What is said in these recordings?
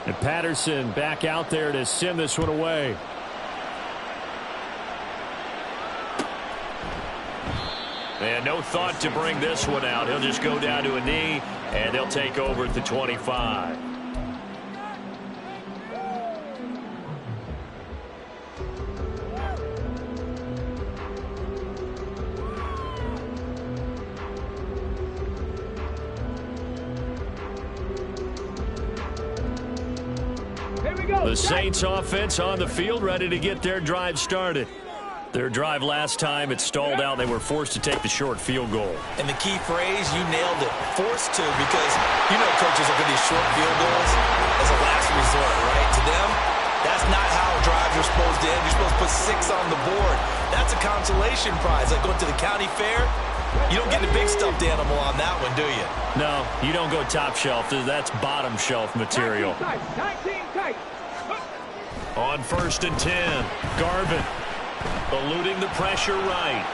And Patterson back out there to send this one away. And no thought to bring this one out. He'll just go down to a knee, and they'll take over at the 25. The Saints offense on the field, ready to get their drive started. Their drive last time, it stalled out. They were forced to take the short field goal. And the key phrase, you nailed it, forced to, because you know coaches look at these short field goals as a last resort, right? To them, that's not how drives are supposed to end. You're supposed to put 6 on the board. That's a consolation prize. Like going to the county fair, you don't get the big stuffed animal on that one, do you? No, you don't go top shelf. That's bottom shelf material. 19 tight. On 1st and 10, Garvin eluding the pressure right.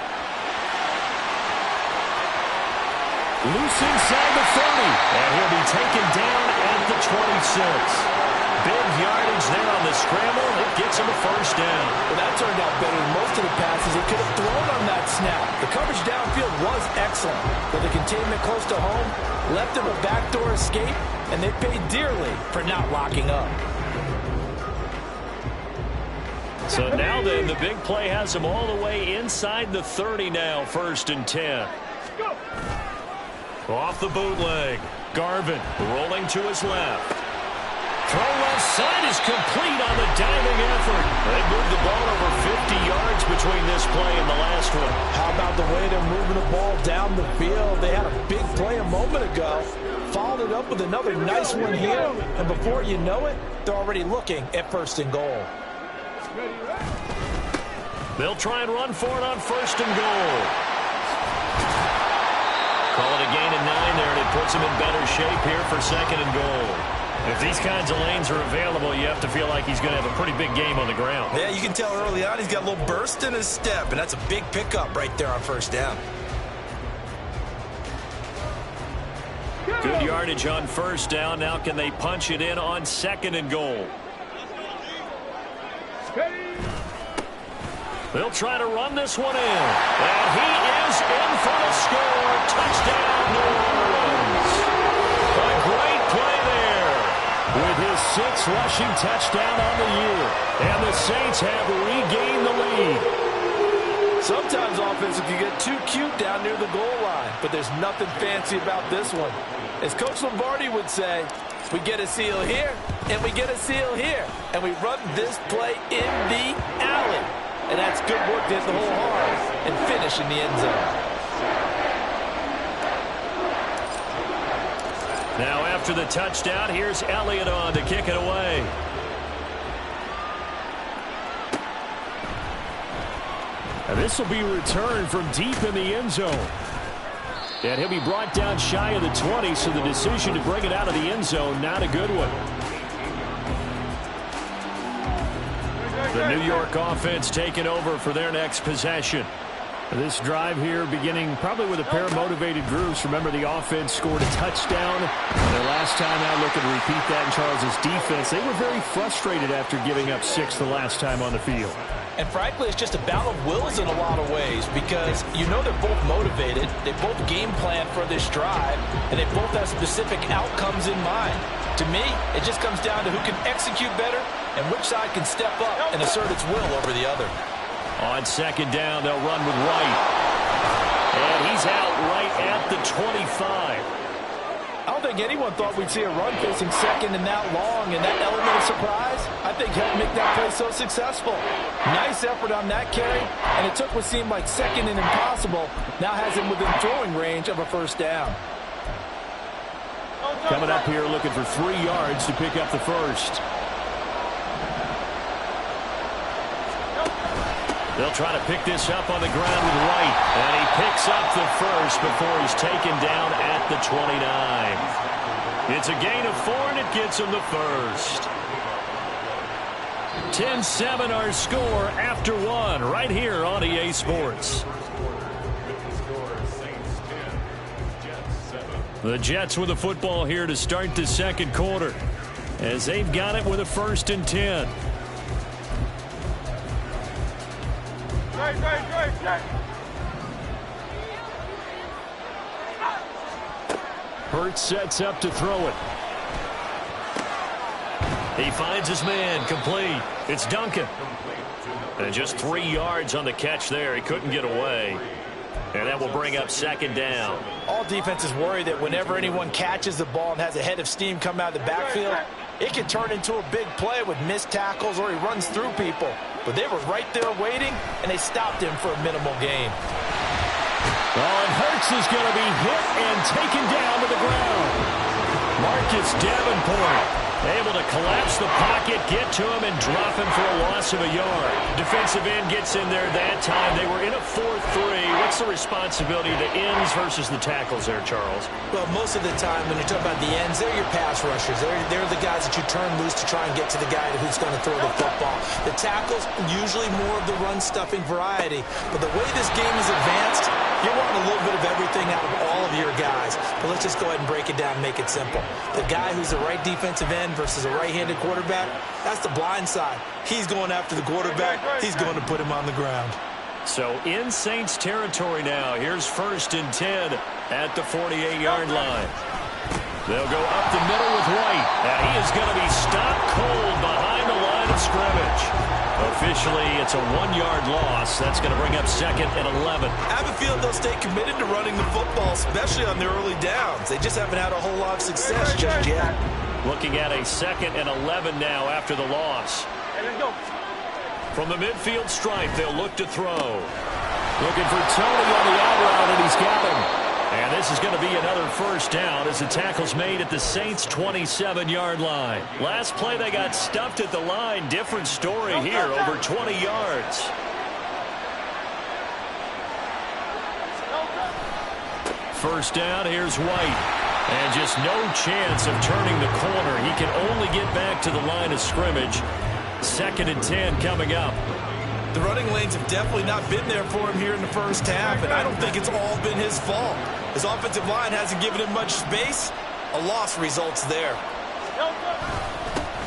Loose inside the 30, and he'll be taken down at the 26. Big yardage there on the scramble. It gets him a first down. Well, that turned out better than most of the passes he could have thrown on that snap. The coverage downfield was excellent, but the containment close to home left him a backdoor escape, and they paid dearly for not locking up. So now then, the big play has him all the way inside the 30 now, 1st and 10. Off the bootleg, Garvin rolling to his left. Throw left side is complete on the diving effort. They moved the ball over 50 yards between this play and the last one. How about the way they're moving the ball down the field? They had a big play a moment ago, followed it up with another nice one here, and before you know it, they're already looking at 1st and goal. They'll try and run for it on 1st and goal. Call it a gain of 9 there, and it puts them in better shape here for 2nd and goal. If these kinds of lanes are available, you have to feel like he's going to have a pretty big game on the ground. Yeah, you can tell early on he's got a little burst in his step, and that's a big pickup right there on 1st down. Good yardage on 1st down. Now can they punch it in on 2nd and goal? They'll try to run this one in. And he is in for the score. Touchdown, New Orleans. A great play there with his 6th rushing touchdown on the year. And the Saints have regained the lead. Sometimes offensive can get too cute down near the goal line, but there's nothing fancy about this one. As Coach Lombardi would say, we get a seal here, and we get a seal here, and we run this play in the alley. And that's good work to hit the hole hard and finish in the end zone. Now after the touchdown, here's Elliott on to kick it away. And this will be returned from deep in the end zone. And he'll be brought down shy of the 20, so the decision to bring it out of the end zone, not a good one. The New York offense taking over for their next possession. This drive here beginning probably with a pair of motivated groups. Remember, the offense scored a touchdown. Their last time out, looking to repeat that in Charles's defense. They were very frustrated after giving up 6 the last time on the field. And frankly, it's just a battle of wills in a lot of ways, because you know they're both motivated, they both game plan for this drive, and they both have specific outcomes in mind. To me, it just comes down to who can execute better and which side can step up and assert its will over the other. On 2nd down, they'll run with Wright. And he's out right at the 25. I don't think anyone thought we'd see a run facing 2nd and that long, and that element of surprise, I think, helped make that play so successful. Nice effort on that carry, and it took what seemed like 2nd and impossible, now has him within throwing range of a 1st down. Coming up here looking for 3 yards to pick up the 1st. They'll try to pick this up on the ground with Wright. And he picks up the 1st before he's taken down at the 29. It's a gain of 4, and it gets him the 1st. 10-7 our score after 1 right here on EA Sports. The Jets with the football here to start the 2nd quarter. as they've got it with a 1st and 10. Hurts sets up to throw it. He finds his man, complete. It's Duncan. And just 3 yards on the catch there. He couldn't get away. And that will bring up 2nd down. All defenses worry that whenever anyone catches the ball and has a head of steam come out of the backfield, it can turn into a big play with missed tackles or he runs through people. But they were right there waiting, and they stopped him for a minimal gain. Oh, and Hurts is going to be hit and taken down to the ground. Marcus Davenport able to collapse the pocket, get to him, and drop him for a loss of a yard. Defensive end gets in there that time. They were in a 4-3. What's the responsibility of the ends versus the tackles there, Charles? Well, most of the time when you're talking about the ends, they're your pass rushers. They're the guys that you turn loose to try and get to the guy who's going to throw the football. The tackles, usually more of the run-stuffing variety. But the way this game is advanced, you're wanting a little bit of everything out of all of your guys. But let's just go ahead and break it down and make it simple. The guy who's the right defensive end versus a right-handed quarterback, that's the blind side. He's going after the quarterback. He's going to put him on the ground. So in Saints territory now. Here's 1st and 10 at the 48-yard line. They'll go up the middle with White. And he is going to be stopped cold behind the line of scrimmage. Officially, it's a 1-yard loss. That's going to bring up 2nd and 11. I have a feeling they'll stay committed to running the football, especially on their early downs. They just haven't had a whole lot of success just yet. Looking at a 2nd and 11 now after the loss. From the midfield stripe, they'll look to throw. Looking for Tony on the out route, and he's got him. And this is going to be another 1st down as the tackle's made at the Saints' 27-yard line. Last play, they got stuffed at the line. Different story here, over 20 yards. First down, here's White. And just no chance of turning the corner. He can only get back to the line of scrimmage. 2nd and 10 coming up. The running lanes have definitely not been there for him here in the first half, and I don't think it's all been his fault. His offensive line hasn't given him much space. A loss results there.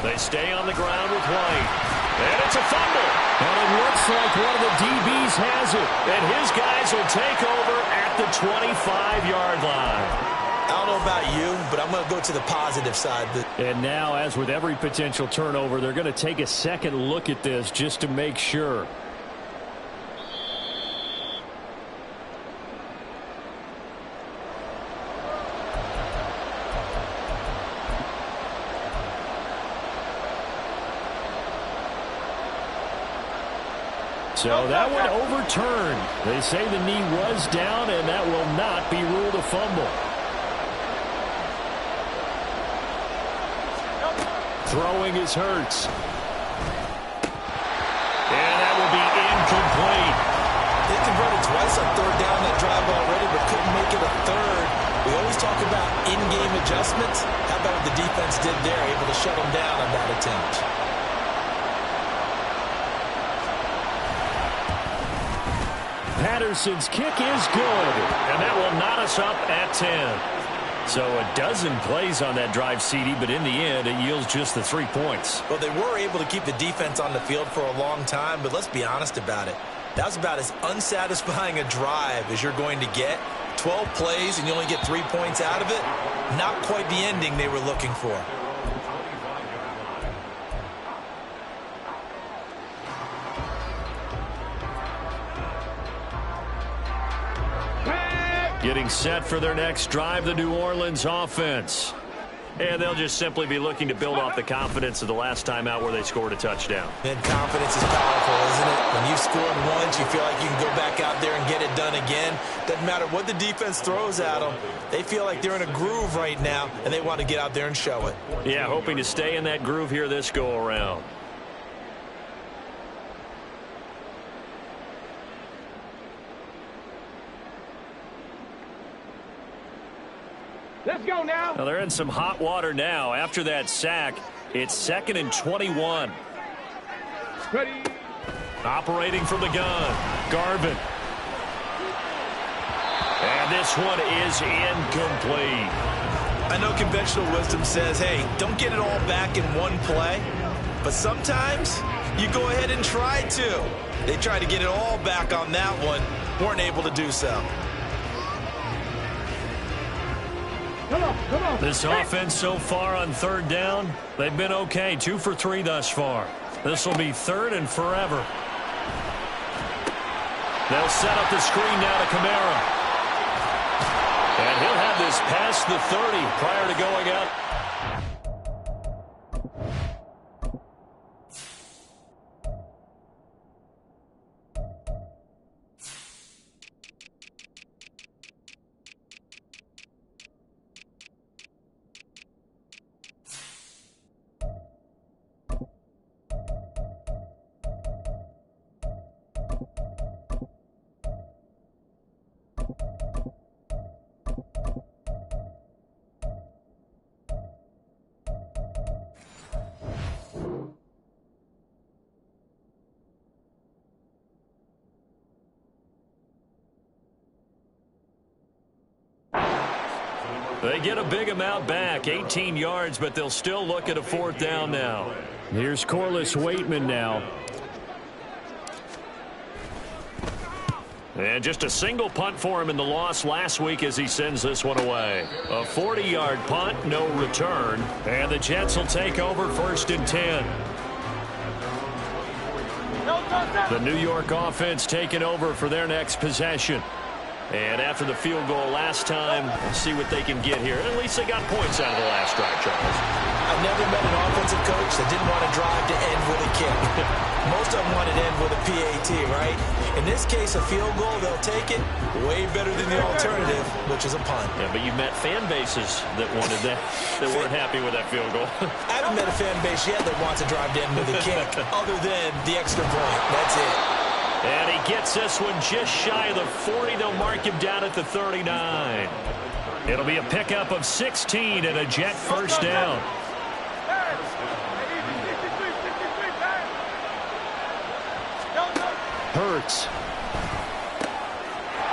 They stay on the ground with White. And it's a fumble. And it looks like one of the DBs has it. And his guys will take over at the 25-yard line. I don't know about you, but I'm going to go to the positive side. And now, as with every potential turnover, they're going to take a second look at this just to make sure. So that one overturned. They say the knee was down, and that will not be ruled a fumble. Throwing is Hurts. And that will be incomplete. They converted twice on 3rd down that drive already, but couldn't make it a 3rd. We always talk about in-game adjustments. How about what the defense did there, able to shut them down on that attempt? Patterson's kick is good, and that will knot us up at 10. So a dozen plays on that drive, CD, but in the end, it yields just the 3 points. Well, they were able to keep the defense on the field for a long time, but let's be honest about it. That was about as unsatisfying a drive as you're going to get. 12 plays, and you only get 3 points out of it. Not quite the ending they were looking for. Getting set for their next drive, the New Orleans offense. And they'll just simply be looking to build off the confidence of the last time out where they scored a touchdown. And confidence is powerful, isn't it? When you've scored once, you feel like you can go back out there and get it done again. Doesn't matter what the defense throws at them. They feel like they're in a groove right now, and they want to get out there and show it. Yeah, hoping to stay in that groove here this go-around. Let's go now. Now they're in some hot water now. After that sack, it's 2nd and 21. Ready. Operating from the gun, Garvin. And this one is incomplete. I know conventional wisdom says, hey, don't get it all back in one play. But sometimes you go ahead and try to. They tried to get it all back on that one. Weren't able to do so. Come on. This offense so far on third down, they've been okay. 2 for 3 thus far. This will be third and forever. They'll set up the screen now to Kamara. And he'll have this past the 30 prior to going up. They get a big amount back, 18 yards, but they'll still look at a 4th down now. Here's Corliss Waitman now. And just a single punt for him in the loss last week as he sends this one away. A 40-yard punt, no return. And the Jets will take over 1st and 10. The New York offense taking over for their next possession. And after the field goal last time, we'll see what they can get here. At least they got points out of the last drive, Charles. I've never met an offensive coach that didn't want to drive to end with a kick. Most of them want to end with a PAT, right? In this case, a field goal, they'll take it way better than the alternative, which is a punt. Yeah, but you've met fan bases that wanted that, that weren't happy with that field goal. I haven't met a fan base yet that wants to drive to end with a kick, other than the extra point. That's it. And he gets this one just shy of the 40. They'll mark him down at the 39. It'll be a pickup of 16 and a Jet 1st down. Hurts.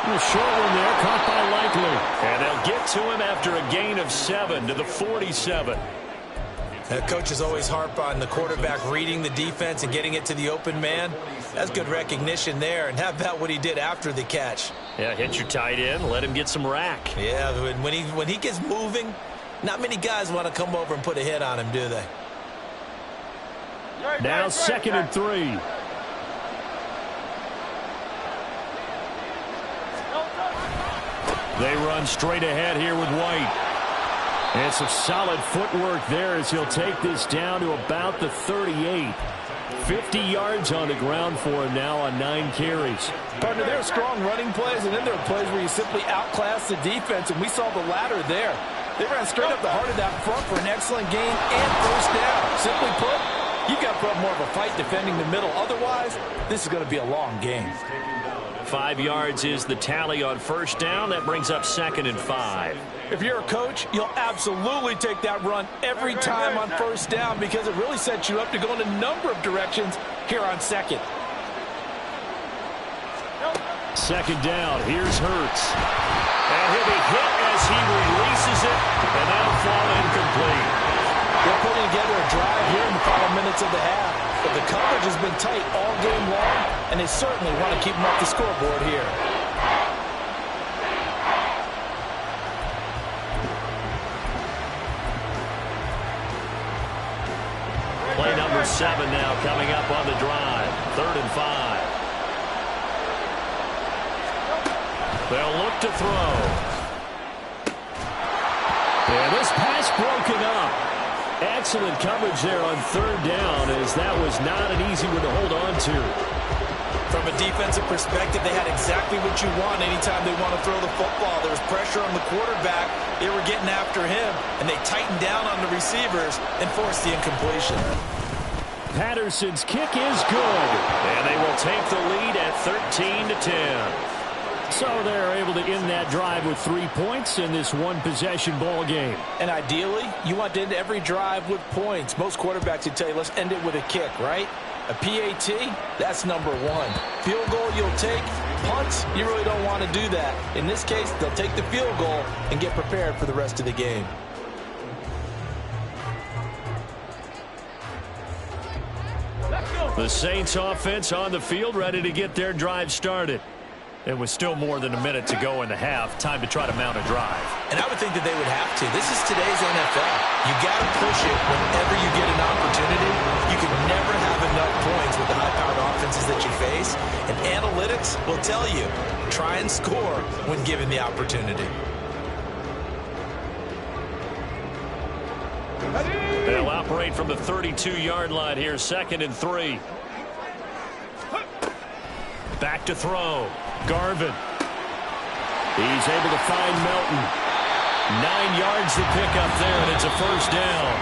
A short one there, caught by Likely. And they'll get to him after a gain of 7 to the 47. Coaches always harp on the quarterback reading the defense and getting it to the open man. That's good recognition there. And how about what he did after the catch? Yeah, hit your tight end, let him get some rack. Yeah, when he gets moving, not many guys want to come over and put a hit on him, do they? Now 2nd and 3. They run straight ahead here with White. And some solid footwork there as he'll take this down to about the 38. 50 yards on the ground for him now on 9 carries. Partner, there are strong running plays, and then there are plays where you simply outclass the defense, and we saw the latter there. They ran straight up the heart of that front for an excellent gain and 1st down. Simply put, you've got to put up more of a fight defending the middle. Otherwise, this is going to be a long game. 5 yards is the tally on 1st down. That brings up 2nd and 5. If you're a coach, you'll absolutely take that run every time on 1st down because it really sets you up to go in a number of directions here on 2nd. 2nd down. Here's Hurts. And he'll be hit as he releases it, and that'll fall incomplete. They're putting together a drive here in the final minutes of the half, but the coverage has been tight all game long, and they certainly want to keep them off the scoreboard here. Play number 7 now coming up on the drive. 3rd and 5. They'll look to throw. And this pass broken up. Excellent coverage there on 3rd down as that was not an easy one to hold on to. From a defensive perspective, they had exactly what you want anytime they want to throw the football. There was pressure on the quarterback. They were getting after him, and they tightened down on the receivers and forced the incompletion. Patterson's kick is good, and they will take the lead at 13-10. So they're able to end that drive with 3 points in this one-possession ball game. And ideally, you want to end every drive with points. Most quarterbacks would tell you, let's end it with a kick, right? A PAT, that's number 1. Field goal you'll take. Punts, you really don't want to do that. In this case, they'll take the field goal and get prepared for the rest of the game. The Saints offense on the field, ready to get their drive started. It was still more than a minute to go in the half. Time to try to mount a drive. And I would think that they would have to. This is today's NFL. You got to push it whenever you get an opportunity. You can never have enough points with the high-powered offenses that you face. And analytics will tell you, try and score when given the opportunity. They'll operate from the 32-yard line here, 2nd and 3. Back to throw. Garvin. He's able to find Melton. 9 yards to pick up there, and it's a first down.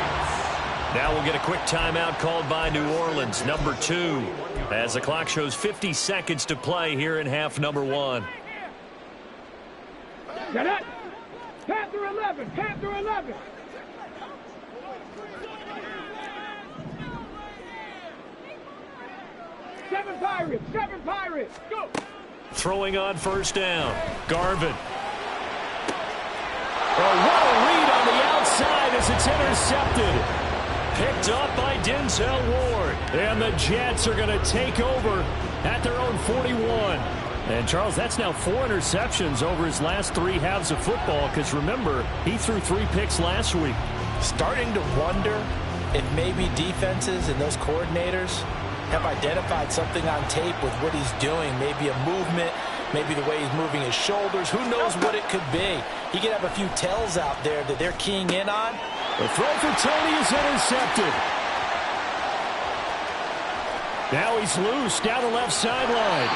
Now we'll get a quick timeout called by New Orleans, number 2, as the clock shows 50 seconds to play here in half number 1. Get it. Panther 11. Panther 11. Seven Pirates, go! Throwing on first down. Garvin. Oh, what a read on the outside as it's intercepted. Picked up by Denzel Ward. And the Jets are going to take over at their own 41. And, Charles, that's now 4 interceptions over his last 3 halves of football because, remember, he threw 3 picks last week. Starting to wonder if maybe defenses and those coordinators have identified something on tape with what he's doing. Maybe a movement, maybe the way he's moving his shoulders. Who knows what it could be? He could have a few tells out there that they're keying in on. The throw for Tony is intercepted. Now he's loose down the left sideline.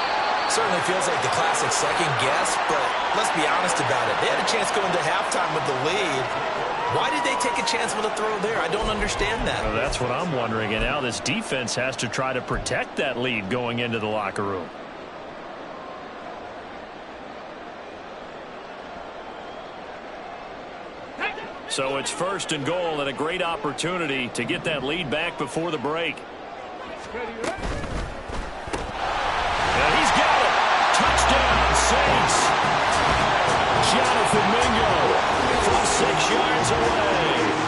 Certainly feels like the classic second guess, but let's be honest about it. They had a chance going to halftime with the lead. Why did they take a chance with a throw there? I don't understand that. Well, that's what I'm wondering. And now this defense has to try to protect that lead going into the locker room. So it's 1st and goal and a great opportunity to get that lead back before the break. And he's got it. Touchdown, Saints. Jonathan Mingo from 6 yards away.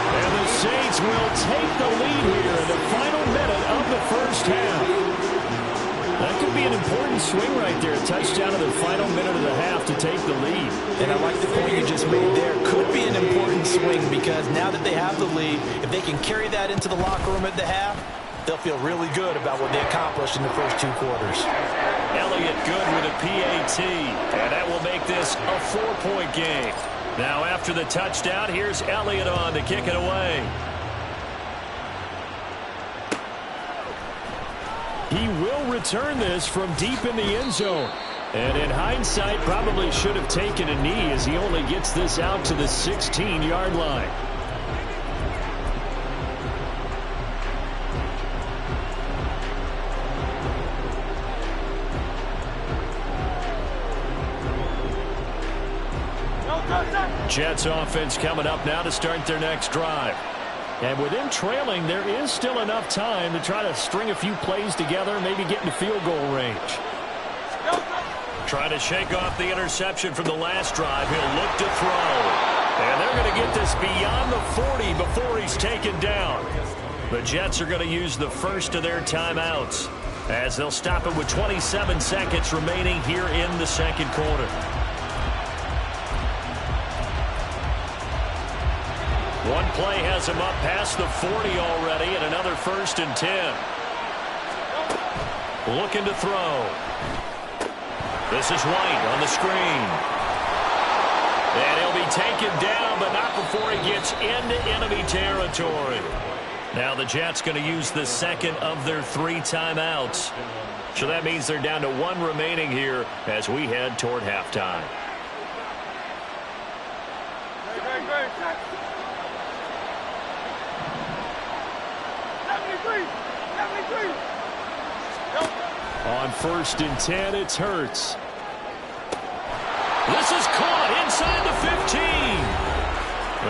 And the Saints will take the lead here in the final minute of the first half. That could be an important swing right there. A touchdown in the final minute of the half to take the lead. And I like the point you just made there. Could be an important swing because now that they have the lead, if they can carry that into the locker room at the half, they'll feel really good about what they accomplished in the first 2 quarters. Elliott good with a PAT, and that will make this a 4-point game. Now after the touchdown, here's Elliott on to kick it away. He will return this from deep in the end zone. And in hindsight, probably should have taken a knee as he only gets this out to the 16-yard line. Jets offense coming up now to start their next drive. And with them trailing, there is still enough time to try to string a few plays together, maybe get into field goal range. Trying to shake off the interception from the last drive. He'll look to throw. And they're going to get this beyond the 40 before he's taken down. The Jets are going to use the first of their timeouts as they'll stop it with 27 seconds remaining here in the second quarter. One play has him up past the 40 already, and another 1st and 10. Looking to throw. This is White on the screen. And he'll be taken down, but not before he gets into enemy territory. Now the Jets going to use the second of their 3 timeouts. So that means they're down to 1 remaining here as we head toward halftime. On 1st and 10, it's Hurts. This is caught inside the 15.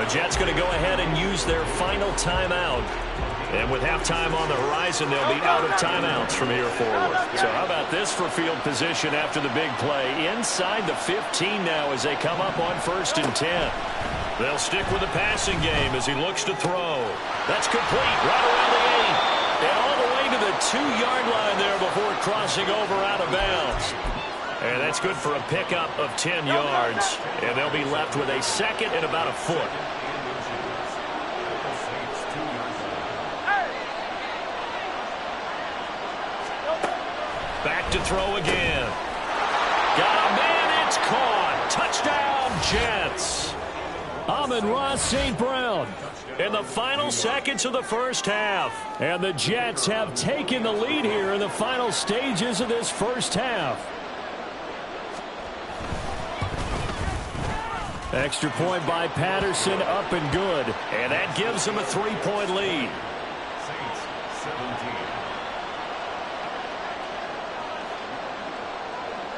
The Jets going to go ahead and use their final timeout. And with halftime on the horizon, they'll be out of timeouts from here forward. So how about this for field position after the big play? Inside the 15 now as they come up on 1st and 10. They'll stick with the passing game as he looks to throw. That's complete right around the 8. And all the way to to the 2-yard line there before crossing over out of bounds. And that's good for a pickup of 10 yards. And they'll be left with a second and about a foot. Back to throw again. Got a man, it's caught. Touchdown, Jets. Amon-Ra St. Brown in the final seconds of the first half. And the Jets have taken the lead here in the final stages of this first half. Extra point by Patterson, up and good. And that gives them a 3-point lead.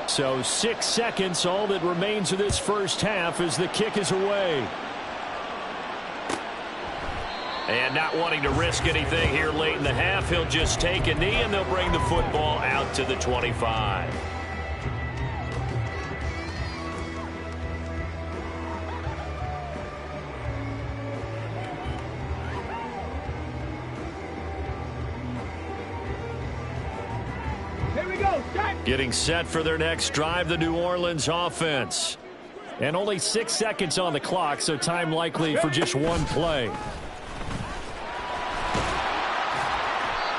So 6 seconds, all that remains of this first half as the kick is away. And not wanting to risk anything here late in the half, he'll just take a knee and they'll bring the football out to the 25. Getting set for their next drive, the New Orleans offense. And only 6 seconds on the clock, so time likely for just one play.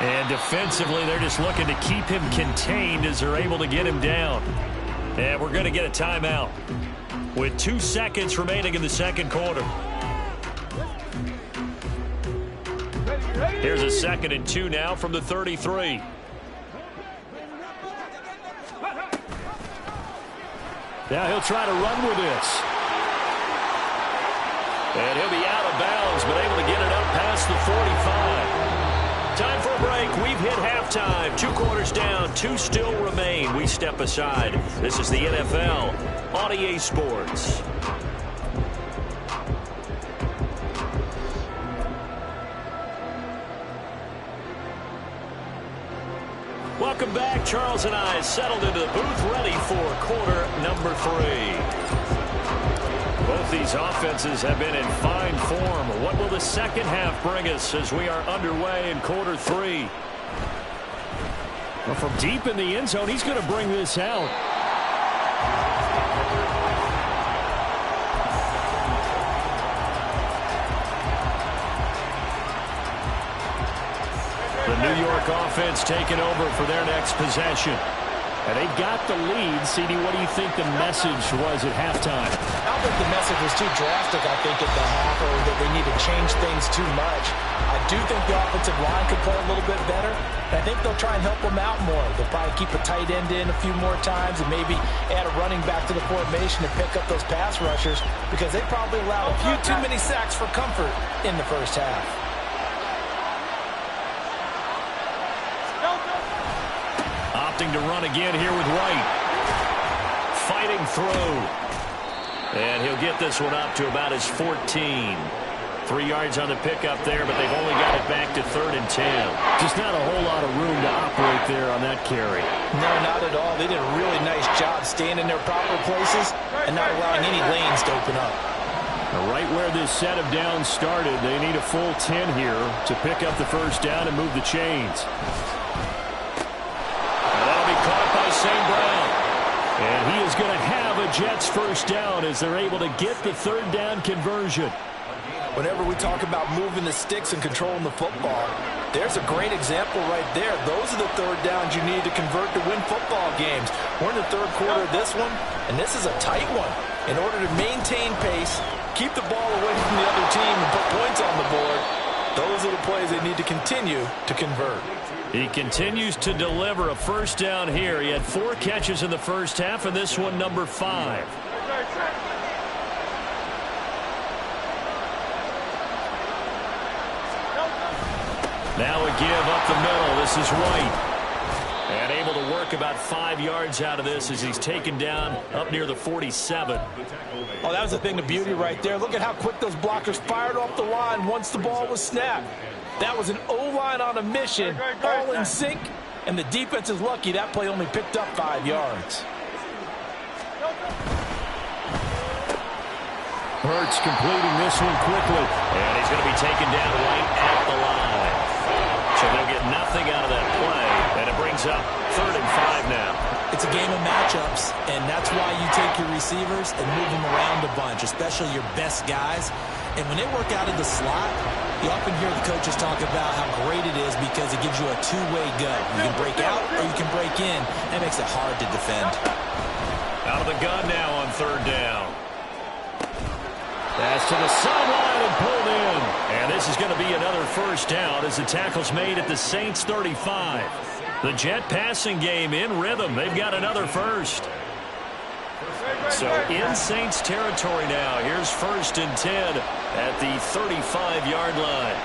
And defensively, they're just looking to keep him contained as they're able to get him down. And we're going to get a timeout with 2 seconds remaining in the second quarter. Here's a 2nd and 2 now from the 33. Now he'll try to run with this. And he'll be out of bounds, but able to get it up past the 45. Time for a break. We've hit halftime. 2 quarters down, 2 still remain. We step aside. This is the NFL on EA Sports. Welcome back. Charles and I settled into the booth, ready for quarter number 3. Both these offenses have been in fine form. What will the second half bring us as we are underway in quarter 3? Well, from deep in the end zone, he's going to bring this out. The New York offense taking over for their next possession. And they got the lead. CD, what do you think the message was at halftime? I don't think the message was too drastic, I think, at the half, or that they need to change things too much. I do think the offensive line could play a little bit better. I think they'll try and help them out more. They'll probably keep a tight end in a few more times and maybe add a running back to the formation to pick up those pass rushers, because they probably allowed a few too many sacks for comfort in the first half. Opting to run again here with White. Fighting through. And he'll get this one up to about his 14. 3 yards on the pickup there, but they've only got it back to 3rd and 10. Just not a whole lot of room to operate there on that carry. No, not at all. They did a really nice job staying in their proper places and not allowing any lanes to open up. Right where this set of downs started, they need a full 10 here to pick up the first down and move the chains. St. Brown. And he is going to have a Jets first down as they're able to get the 3rd down conversion. Whenever we talk about moving the sticks and controlling the football, there's a great example right there. Those are the 3rd downs you need to convert to win football games. We're in the 3rd quarter of this one, and this is a tight one. In order to maintain pace, keep the ball away from the other team, and put points on the board, those are the plays they need to continue to convert. He continues to deliver a first down here. He had 4 catches in the first half, and this one number 5. Now a give up the middle. This is White. And able to work about 5 yards out of this as he's taken down up near the 47. Oh, that was a thing of beauty right there. Look at how quick those blockers fired off the line once the ball was snapped. That was an O-line on a mission, all in sync, and the defense is lucky that play only picked up 5 yards. Hurts completing this one quickly. And he's going to be taken down right at the line. So they'll get nothing out of that and that's why you take your receivers and move them around a bunch, especially your best guys. And when they work out of the slot, you often hear the coaches talk about how great it is because it gives you a two-way go. You can break out or you can break in. That makes it hard to defend. Out of the gun now on third down. Pass to the sideline and pulled in. And this is going to be another first down as the tackle's made at the Saints 35. The Jet passing game in rhythm. They've got another first. So in Saints territory now. Here's 1st and 10 at the 35-yard line.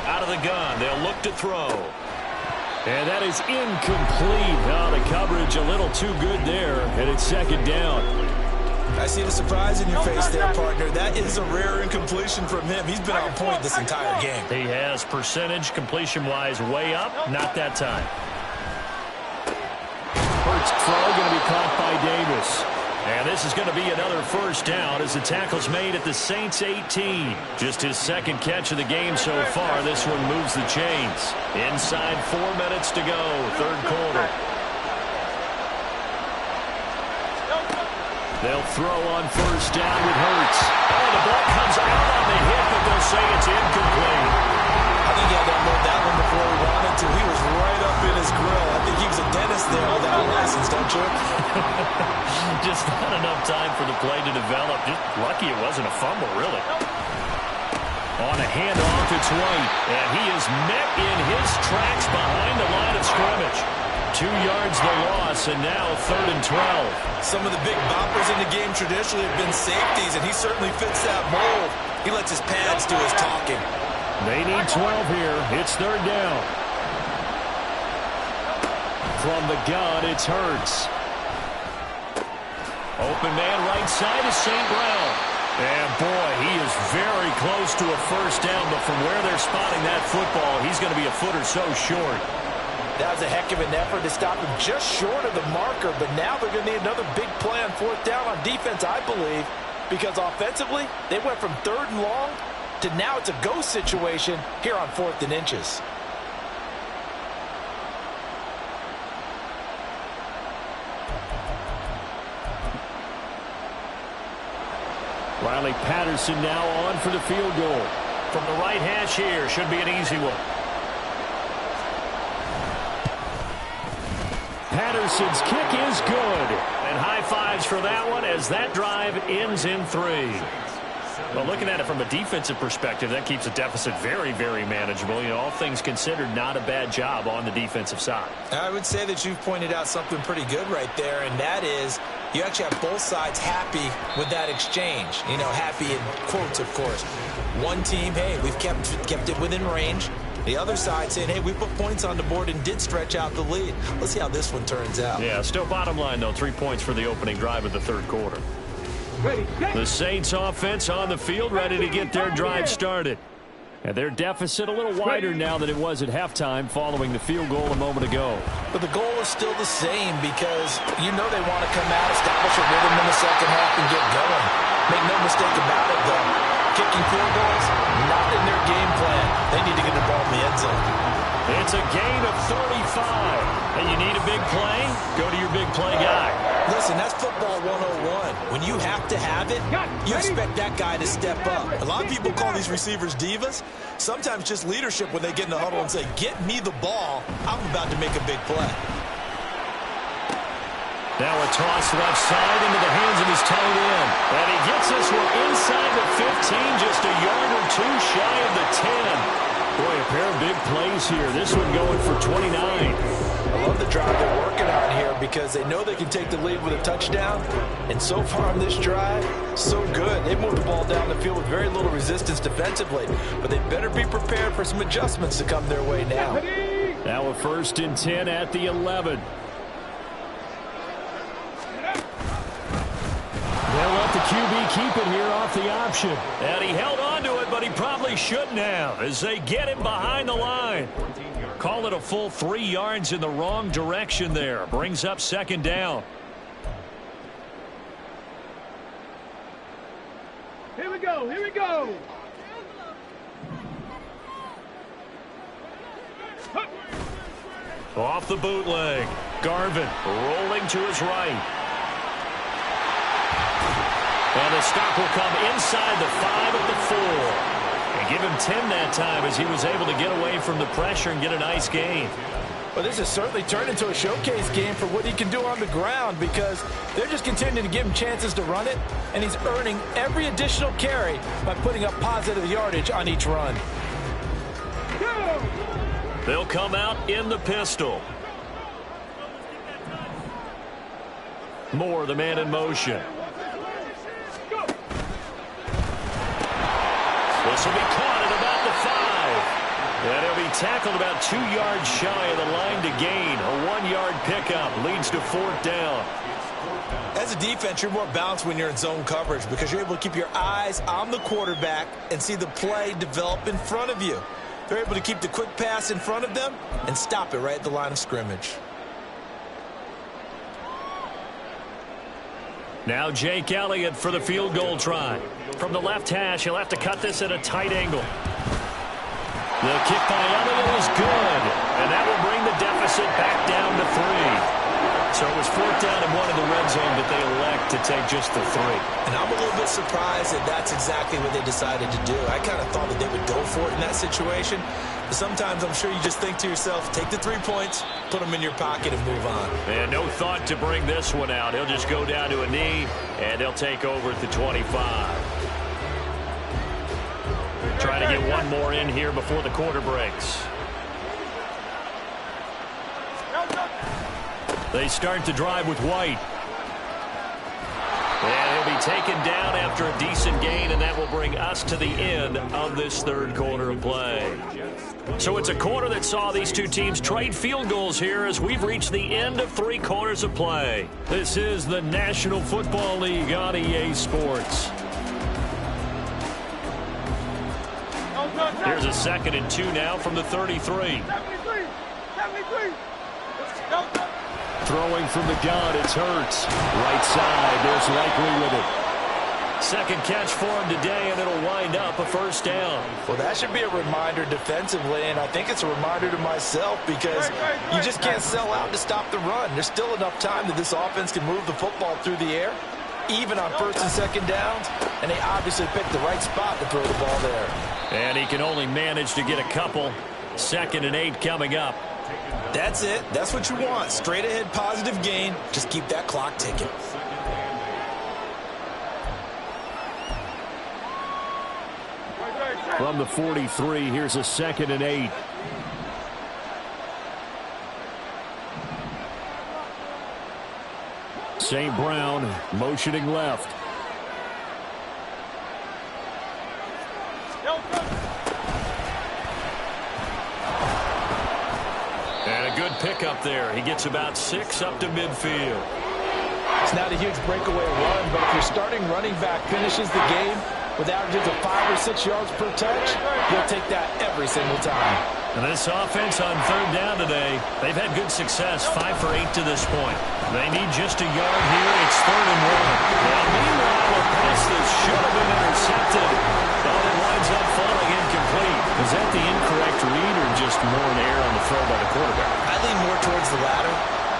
Out of the gun. They'll look to throw. And that is incomplete. Oh, the coverage a little too good there. And it's 2nd down. I see the surprise in your face there, partner. That is a rare incompletion from him. He's been on point this entire game. He has percentage completion-wise way up. Not that time. Hurts throw going to be caught by Davis. And this is going to be another first down as the tackle's made at the Saints 18. Just his 2nd catch of the game so far. This one moves the chains. Inside 4 minutes to go, 3rd quarter. They'll throw on first down with Hurts. Oh, the ball comes out on the hit, but they'll say it's incomplete. I think he had to unload that one before he wanted to. He was right up in his grill. I think he was a dentist there without a license, don't you? Just not enough time for the play to develop. Just lucky it wasn't a fumble, really. On a handoff, it's White. And he is met in his tracks behind the line of scrimmage. 2 yards the loss, and now 3rd and 12. Some of the big boppers in the game traditionally have been safeties, and he certainly fits that mold. He lets his pads do his talking. They need 12 here. It's 3rd down. From the gun, it's Hurts. Open man right side is St. Brown. And, boy, he is very close to a first down, but from where they're spotting that football, he's going to be a foot or so short. That was a heck of an effort to stop him just short of the marker, but now they're going to need another big play on 4th down on defense, I believe, because offensively, they went from 3rd and long to now it's a go situation here on 4th and inches. Riley Patterson now on for the field goal. From the right hash here, should be an easy one. Patterson's kick is good. And high fives for that one as that drive ends in 3. Well, looking at it from a defensive perspective, that keeps the deficit very, very manageable. You know, all things considered, not a bad job on the defensive side. I would say that you've pointed out something pretty good right there, and that is you actually have both sides happy with that exchange. You know, happy in quotes, of course. One team, hey, we've kept it within range. The other side saying, hey, we put points on the board and did stretch out the lead. Let's see how this one turns out. Yeah, still bottom line, though, 3 points for the opening drive of the 3rd quarter. The Saints offense on the field, ready to get their drive started. And their deficit a little wider now than it was at halftime following the field goal a moment ago. But the goal is still the same because you know they want to come out, establish a rhythm in the 2nd half, and get going. Make no mistake about it, though. Kicking field goals, not in their game plan. They need to get the ball in the end zone. It's a gain of 35. And you need a big play? Go to your big play guy. Listen, that's football 101. When you have to have it, you expect that guy to step up. A lot of people call these receivers divas. Sometimes just leadership when they get in the huddle and say, get me the ball. I'm about to make a big play. Now a toss left side into the hands of his tight end. And he gets this one inside the 15, just a yard or two shy of the 10. Boy, a pair of big plays here. This one going for 29. I love the drive they're working on here because they know they can take the lead with a touchdown. And so far on this drive, so good. They moved the ball down the field with very little resistance defensively. But they better be prepared for some adjustments to come their way now. Now a 1st and 10 at the 11. They'll let the QB keep it here off the option. And he held on to it, but he probably shouldn't have as they get him behind the line. Call it a full 3 yards in the wrong direction there. Brings up 2nd down. Here we go, here we go. Off the bootleg. Garvin rolling to his right. And the stop will come inside the 5 at the 4. And give him 10 that time as he was able to get away from the pressure and get a nice gain. Well, this has certainly turned into a showcase game for what he can do on the ground because they're just continuing to give him chances to run it, and he's earning every additional carry by putting up positive yardage on each run. They'll come out in the pistol. Moore, the man in motion. This will be caught at about the 5. And he'll be tackled about 2 yards shy of the line to gain. A 1-yard pickup leads to 4th down. As a defense, you're more balanced when you're in zone coverage because you're able to keep your eyes on the quarterback and see the play develop in front of you. They're able to keep the quick pass in front of them and stop it right at the line of scrimmage. Now Jake Elliott for the field goal try. From the left hash, he'll have to cut this at a tight angle. The kick by Elliott is good, and that will bring the deficit back down to 3. So it was 4th down and 1 in the red zone, but they elect to take just the 3. And I'm a little bit surprised that that's exactly what they decided to do. I kind of thought that they would go for it in that situation. But sometimes I'm sure you just think to yourself, take the 3 points, put them in your pocket, and move on. And no thought to bring this one out. He'll just go down to a knee, and they'll take over at the 25. Trying to get one more in here before the quarter breaks. They start to drive with White. And he'll be taken down after a decent gain, and that will bring us to the end of this 3rd quarter of play. So it's a quarter that saw these two teams trade field goals here as we've reached the end of 3 quarters of play. This is the National Football League on EA Sports. Here's a 2nd and 2 now from the 33. 73. Throwing from the gun, it's Hurts. Right side, there's Likely with it. 2nd catch for him today, and it'll wind up a 1st down. Well, that should be a reminder defensively, and I think it's a reminder to myself because you just can't sell out to stop the run. There's still enough time that this offense can move the football through the air, even on 1st and 2nd downs, and they obviously picked the right spot to throw the ball there. And he can only manage to get a couple. 2nd and 8 coming up. That's it. That's what you want. Straight ahead positive gain. Just keep that clock ticking. From the 43, here's a 2nd and 8. St. Brown motioning left. And a good pickup there. He gets about 6 up to midfield. It's not a huge breakaway run, but if your starting running back finishes the game with averages of 5 or 6 yards per touch, you'll take that every single time. And this offense on 3rd down today, they've had good success, 5 for 8 to this point. They need just a yard here. It's 3rd and 1. Now, meanwhile, a pass that should have been intercepted. Well, it winds up falling incomplete. Is that the incorrect read or just more an error on the throw by the quarterback? I lean more towards the latter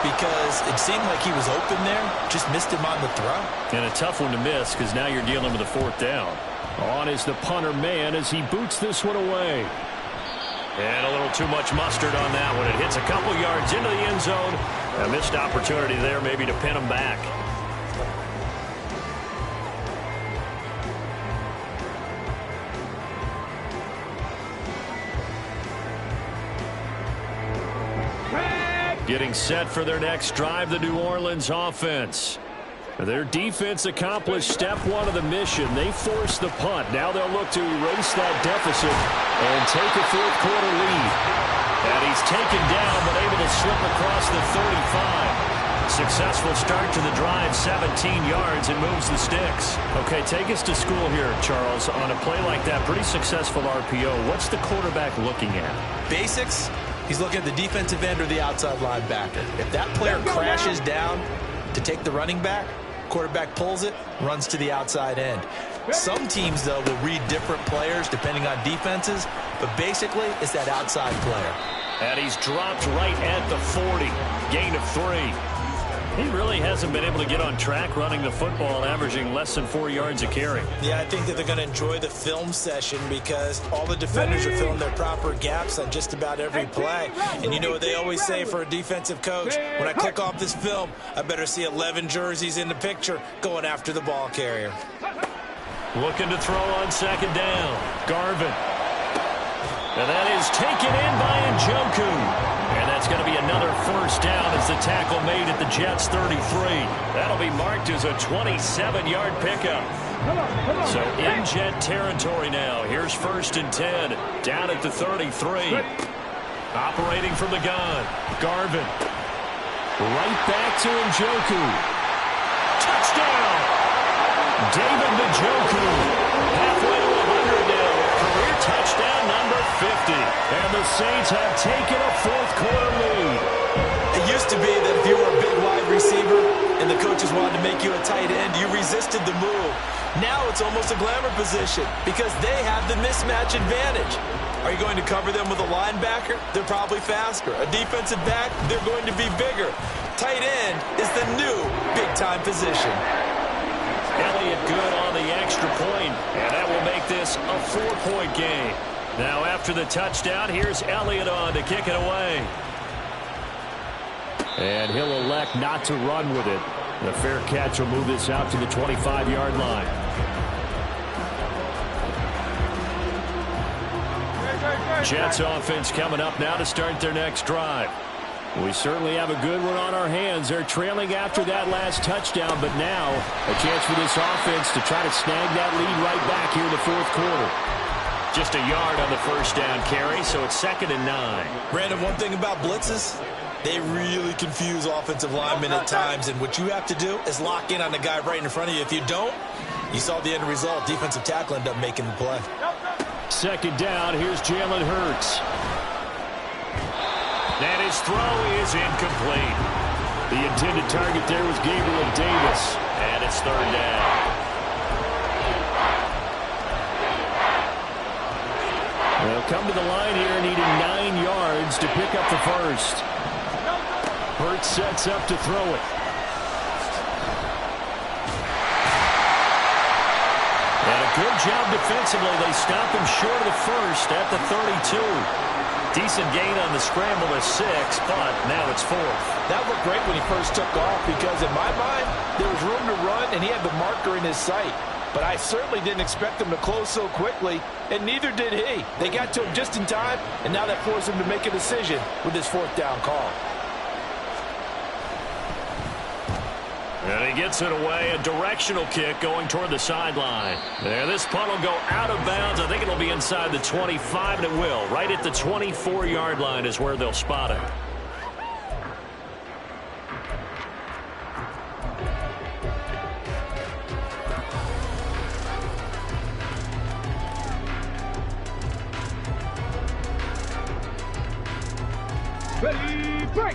because it seemed like he was open there, just missed him on the throw. And a tough one to miss because now you're dealing with a 4th down. On is the punter man as he boots this one away. And a little too much mustard on that one. It hits a couple yards into the end zone. A missed opportunity there maybe to pin him back. Getting set for their next drive, the New Orleans offense. Their defense accomplished step 1 of the mission. They forced the punt. Now they'll look to erase that deficit and take a 4th quarter lead. And he's taken down but able to slip across the 35. Successful start to the drive, 17 yards, and moves the sticks. Okay, take us to school here, Charles. On a play like that, pretty successful RPO. What's the quarterback looking at? Basics, he's looking at the defensive end or the outside linebacker. If that player crashes down to take the running back, quarterback pulls it, runs to the outside end. Some teams, though, will read different players depending on defenses, but basically it's that outside player. And he's dropped right at the 40. Gain of 3. He really hasn't been able to get on track running the football, averaging less than 4 yards a carry. Yeah, I think that they're going to enjoy the film session because all the defenders are filling their proper gaps on just about every play. And you know what they always say for a defensive coach? When I click off this film, I better see 11 jerseys in the picture going after the ball carrier. Looking to throw on second down. Garvin. And that is taken in by Njoku. And that's going to be another first down as the tackle made at the Jets' 33. That'll be marked as a 27-yard pickup. So in Jet territory now. Here's 1st and 10. Down at the 33. Operating from the gun. Garvin. Right back to Njoku. Touchdown! David Njoku. Halfway to 100 now. Career touchdown number 50. And the Saints have taken a fourth-quarter lead. It used to be that if you were a big wide receiver and the coaches wanted to make you a tight end, you resisted the move. Now it's almost a glamour position because they have the mismatch advantage. Are you going to cover them with a linebacker? They're probably faster. A defensive back? They're going to be bigger. Tight end is the new big-time position. Elliott good on the extra point, and that will make this a 4-point game. Now after the touchdown, here's Elliott on to kick it away. And he'll elect not to run with it. The fair catch will move this out to the 25-yard line. Jets offense coming up now to start their next drive. We certainly have a good one on our hands. They're trailing after that last touchdown, but now a chance for this offense to try to snag that lead right back here in the fourth quarter. Just a yard on the first down carry, so it's 2nd and 9. Brandon, one thing about blitzes, they really confuse offensive linemen at times, and what you have to do is lock in on the guy right in front of you. If you don't, you saw the end result. Defensive tackle ended up making the play. 2nd down, here's Jalen Hurts. And his throw is incomplete. The intended target there was Gabriel Davis, and it's 3rd down. They'll come to the line here needing 9 yards to pick up the first. Hurts sets up to throw it. And a good job defensively. They stop him short of the first at the 32. Decent gain on the scramble to 6, but now it's 4th. That looked great when he first took off because in my mind, there was room to run and he had the marker in his sight. But I certainly didn't expect him to close so quickly, and neither did he. They got to him just in time, and now that forced him to make a decision with his 4th down call. And he gets it away, a directional kick going toward the sideline. And this punt will go out of bounds. I think it'll be inside the 25, and it will. Right at the 24-yard line is where they'll spot it.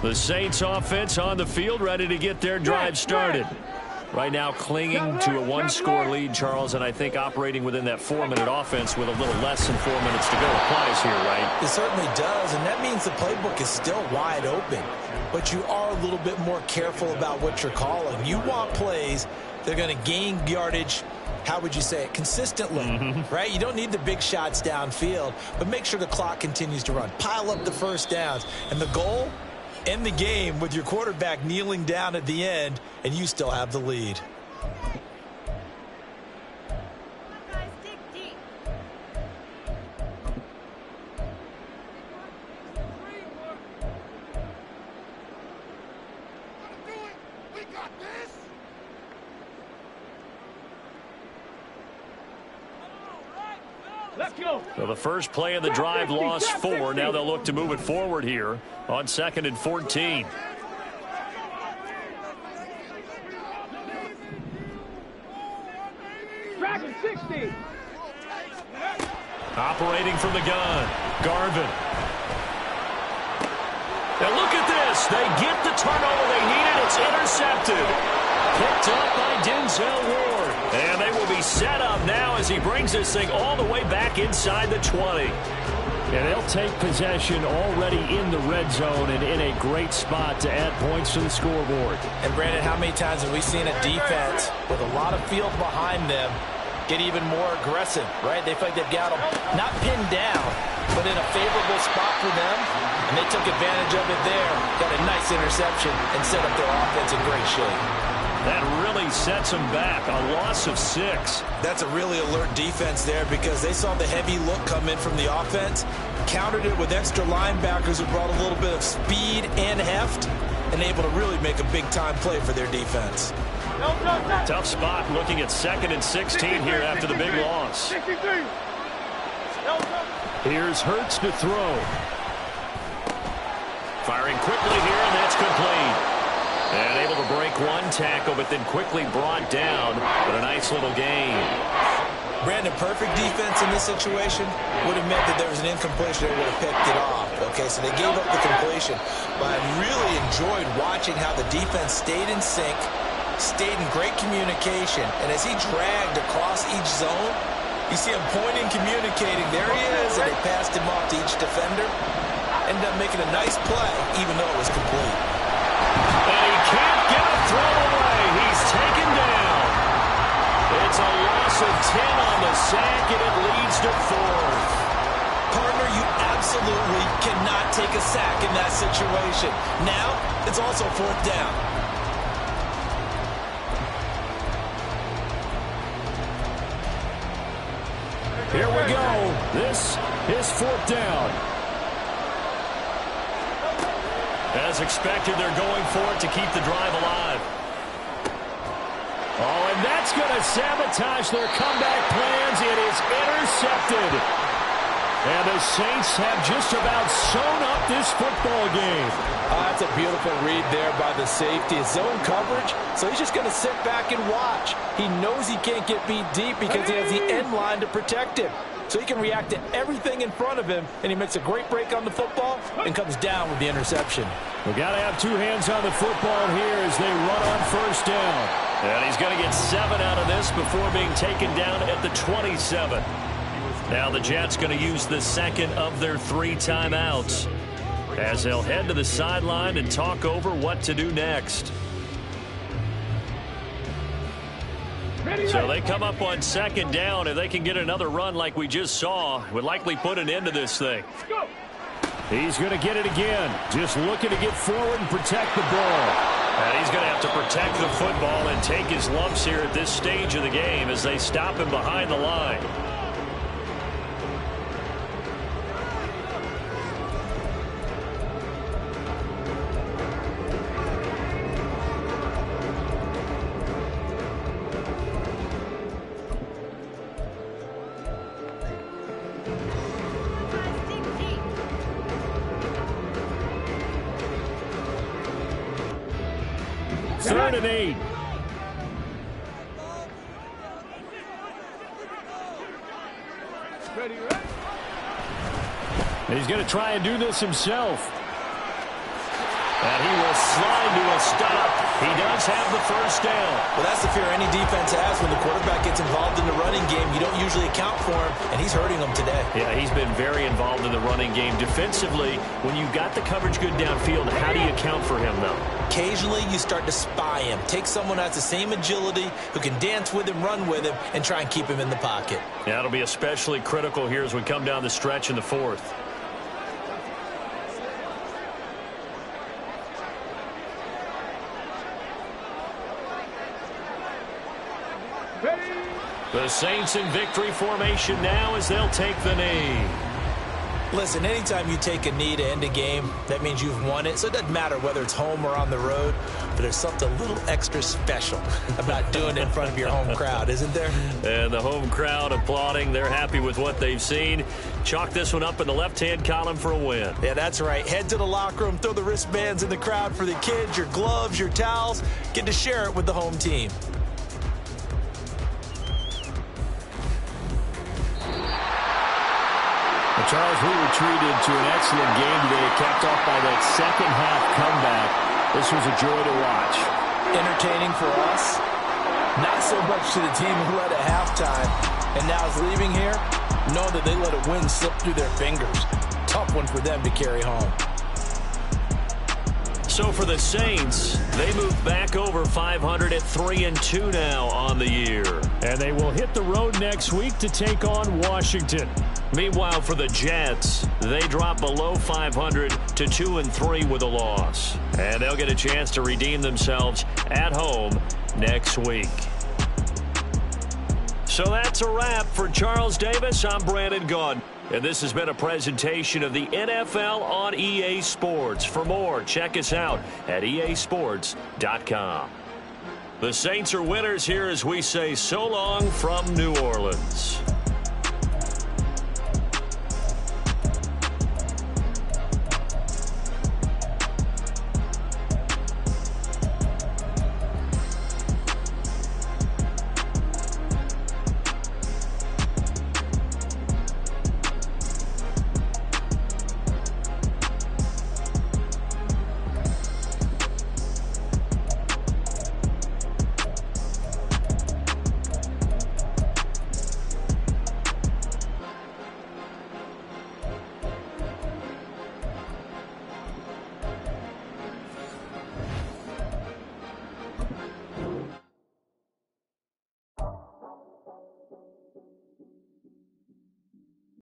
The Saints offense on the field, ready to get their drive started. Right now clinging to a 1-score lead, Charles, and I think operating within that 4-minute offense with a little less than 4 minutes to go applies here, right? It certainly does, and that means the playbook is still wide open. But you are a little bit more careful about what you're calling. You want plays that are going to gain yardage, how would you say it, consistently, right? You don't need the big shots downfield, but make sure the clock continues to run. Pile up the first downs, and the goal, end the game with your quarterback kneeling down at the end, and you still have the lead. So the first play of the drive lost 4. Now they'll look to move it forward here on 2nd and 14. Dragon 60. Operating from the gun, Garvin. Now look at this. They get the turnover they needed. It's intercepted. Picked up by Denzel Ward. And they will be set up now as he brings this thing all the way back inside the 20. And they'll take possession already in the red zone and in a great spot to add points to the scoreboard. And, Brandon, how many times have we seen a defense with a lot of field behind them get even more aggressive, right? They feel like they've got them not pinned down, but in a favorable spot for them, and they took advantage of it there, got a nice interception, and set up their offense in great shape. That really sets them back, a loss of 6. That's a really alert defense there because they saw the heavy look come in from the offense, countered it with extra linebackers who brought a little bit of speed and heft, and able to really make a big-time play for their defense. Tough spot looking at 2nd and 16 here after the big loss. Here's Hurts to throw. Firing quickly here, and that's complete. And able to break one tackle, but then quickly brought down. But a nice little gain. Brandon, perfect defense in this situation would have meant that there was an incompletion. They would have picked it off. Okay, so they gave up the completion. But I really enjoyed watching how the defense stayed in sync, stayed in great communication. And as he dragged across each zone, you see him pointing, communicating. There he is, and they passed him off to each defender. Ended up making a nice play, even though it was complete. And he can't get a throw away. He's taken down. It's a loss of 10 on the sack, and it leads to 4th. Partner, you absolutely cannot take a sack in that situation. Now, it's also 4th down. Here we go. This is 4th down. As expected, they're going for it to keep the drive alive. Oh, and that's going to sabotage their comeback plans. It is intercepted. And the Saints have just about sewn up this football game. That's a beautiful read there by the safety. It's zone coverage, so he's just going to sit back and watch. He knows he can't get beat deep because he has the end line to protect him. So he can react to everything in front of him, and he makes a great break on the football and comes down with the interception. We've got to have 2 hands on the football here as they run on 1st down. And he's going to get 7 out of this before being taken down at the 27. Now the Jets going to use the 2nd of their 3 timeouts as they'll head to the sideline and talk over what to do next. So they come up on 2nd down. If they can get another run like we just saw, would likely put an end to this thing. He's going to get it again. Just looking to get forward and protect the ball. And he's going to have to protect the football and take his lumps here at this stage of the game as they stop him behind the line. Third and 8. He's going to try and do this himself. And he will slide to a stop. He does have the 1st down. Well, that's the fear any defense has when the quarterback gets involved in the running game. You don't usually account for him, and he's hurting them today. Yeah, he's been very involved in the running game. Defensively, when you've got the coverage good downfield, how do you account for him, though? Occasionally, you start to spy him. Take someone who has the same agility, who can dance with him, run with him, and try and keep him in the pocket. Yeah, it'll be especially critical here as we come down the stretch in the 4th. The Saints in victory formation now as they'll take the knee. Listen, anytime you take a knee to end a game, that means you've won it. So it doesn't matter whether it's home or on the road, but there's something a little extra special about doing it in front of your home crowd, isn't there? And the home crowd applauding. They're happy with what they've seen. Chalk this one up in the left-hand column for a win. Yeah, that's right. Head to the locker room, throw the wristbands in the crowd for the kids, your gloves, your towels. Get to share it with the home team. Charles, we were treated to an excellent game today, capped off by that second-half comeback. This was a joy to watch. Entertaining for us, not so much to the team who led at halftime, and now is leaving here, know that they let a win slip through their fingers. one for them to carry home. So for the Saints, they move back over 500 at 3-2 now on the year. And they will hit the road next week to take on Washington. Meanwhile, for the Jets, they drop below 500 to 2-3 with a loss. And they'll get a chance to redeem themselves at home next week. So that's a wrap. For Charles Davis, I'm Brandon Gaudin. And this has been a presentation of the NFL on EA Sports. For more, check us out at easports.com. The Saints are winners here as we say so long from New Orleans.